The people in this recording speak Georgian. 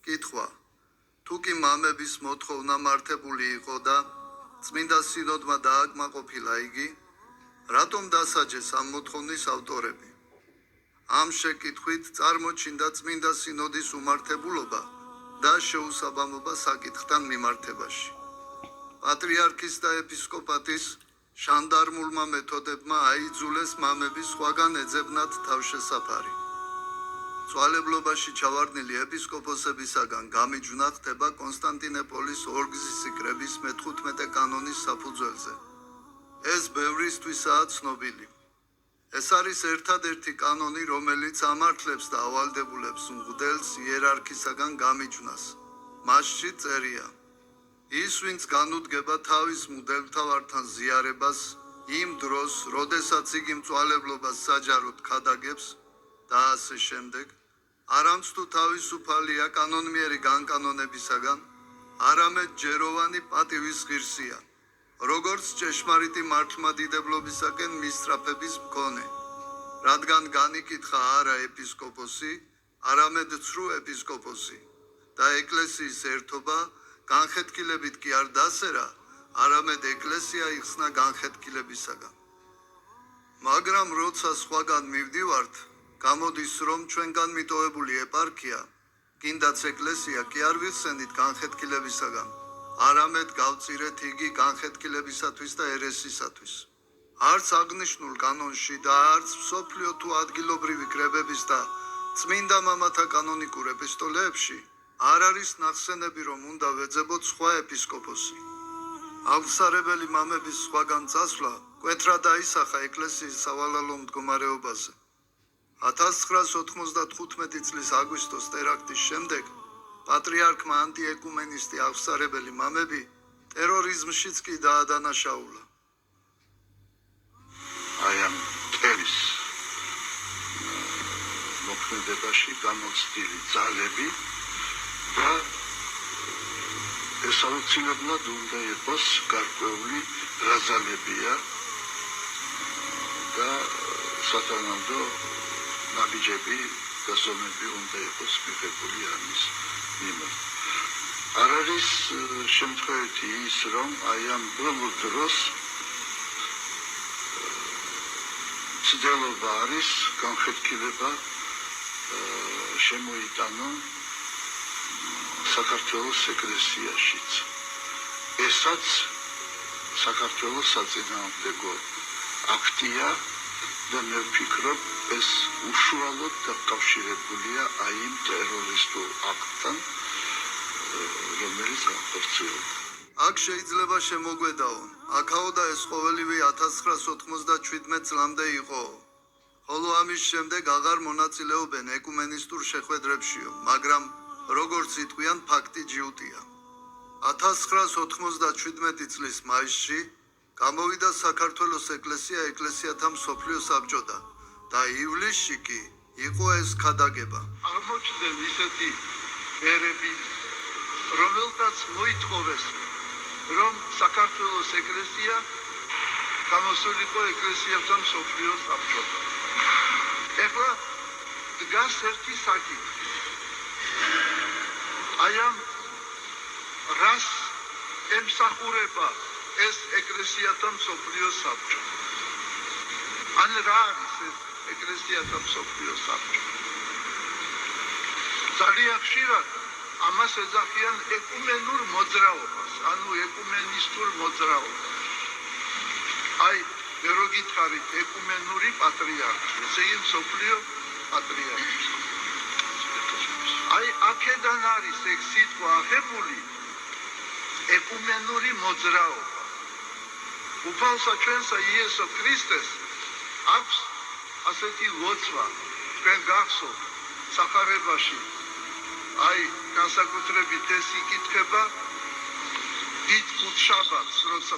კითხვა. თუ კი მამების მოთხოვნა მართებული იყო და წმინდა სინოდმა დააკმაყოფილა იგი, რატომ დასაჯეს ამ მოთხოვნის ავტორები? ამ შეკითხვით წარმოჩინდა წმინდა სინოდის უმართებულობა და შეუსაბამობა საკითხთან მიმართებაში. პატრიარქის და ეპისკოპატის შანდარმულმა მეთოდებმა აიძულეს მამების სხვაგან ეძებნათ თავშესაფარი. წვალებლობაში ჩავარდნილი ეპისკოპოსებისაგან გამიჯვნა ხდება კონსტანტინოპოლის ორგზის სიკრების მე-15 კანონის საფუძველზე. ეს ბევრისთვისაა ცნობილი. ეს არის ერთადერთი კანონი, რომელიც ამართლებს და ავალდებულებს მღვდელს იერარქისაგან გამიჯვნას. მასში წერია: ის, ვინც განუდგება თავის მღვდელმთავართან ზიარებას იმ დროს, როდესაც იგი მწვალებლობას საჯაროდ ქადაგებს და ასე შემდეგ, არამც თუ თავისუფალია კანონმიერი განკანონებისაგან, არამედ ჯეროვანი პატივის ღირსია, როგორც ჭეშმარიტი მართლმადიდებლობისაკენ მისწრაფების მქონე, რადგან განიკითხა არა ეპისკოპოსი, არამედ ცრუ ეპისკოპოსი და ეკლესიის ერთობა განხეთქილებით კი არ დასერა, არამედ ეკლესია იხსნა განხეთქილებისაგან. მაგრამ როცა სხვაგან მივდივართ, გამოდის, რომ ჩვენგან მიტოვებული ეპარქია, კიდაც ეკლესია კი არ ვიხსენით განხეთქილებისაგან, არამედ გავწირეთ იგი განხეთქილებისათვის და ერესისათვის. არც აღნიშნულ კანონში და არც მსოფლიო თუ ადგილობრივი კრებების და წმინდა მამათა კანონიკურ ეპისტოლეებში არ არის ნახსენები, რომ უნდა ვეძებოთ სხვა ეპისკოპოსი. აღსარებელი მამების სხვაგან წასვლა მკვეთრად აისახა ეკლესიის სავალალო მდგომარეობაზე. 1995 წლის აგვისტოს ტერაქტის შემდეგ პატრიარქმა ანტიეკუმენისტი აღსარებელი მამები ტერორიზმშიც კი დაადანაშაულა. აი ამ ტერის მოქმედებაში გამოცდილი ძალები და ეს აუცილებლად უნდა იყოს გარკვეული რა ძალებია და სათანადო ნაბიჯები გაზომები უნდა იყოს მიღებული ამის მიმართ. არ არის შემთხვევითი ის, რომ აი ამ ბოლო დროს ცდილობა არის განხეთქილება შემოიტანო საქართველოს ეკლესიაშიც. ესაც საქართველოს საწინააღმდეგო აქტია და მე ვფიქრობ, ეს უშუალოდ დაკავშირებულია აი იმ ტერორისტულ აქტთან, რომელიც განხორციელდა. აქ შეიძლება შემოგვედაო, აქაო და ეს ყოველივე 1997 წლამდე იყო, ხოლო ამის შემდეგ აღარ მონაწილეობენ ეკუმენისტურ შეხვედრებშიო, მაგრამ როგორც იტყვიან, ფაქტი ჯიუტია. 1997 წლის მაისში გამოვიდა საქართველოს ეკლესია ეკლესიათა მსოფლიო საბჭოდა და ივლისში კი იყო ეს ქადაგება. აღმოჩნდნენ ისეთი ერები, რომელთაც მოითხოვეს, რომ საქართველოს ეკლესია გამოსულიყო ეკლესიათა მსოფლიო საბჭოდა. ეხლა დგას ერთი საკითხი. აი ამ რას ემსახურება ეს ეკლესიათა მსოფლიო საბჭო? ან რა არის ეს ეკლესიათა მსოფლიო საბჭო? ძალიან ხშირად ამას ეძახიან ეკუმენურ მოძრაობას, ანუ ეკუმენისტურ მოძრაობას. აი, მე რო გითხარით ეკუმენური პატრიარქი, ესე იგი მსოფლიო პატრიარქი. აი, აქედან არის ეგ სიტყვა აღებული ეკუმენური მოძრაობა. უფალსა ჩვენსა იესო ქრისტეს აქვს ასეთი ლოცვა, თქვენ გახსოვთ სახარებაში. აი, განსაკუთრებით ეს იკითხება დიდ ხუთშაბათს, როცა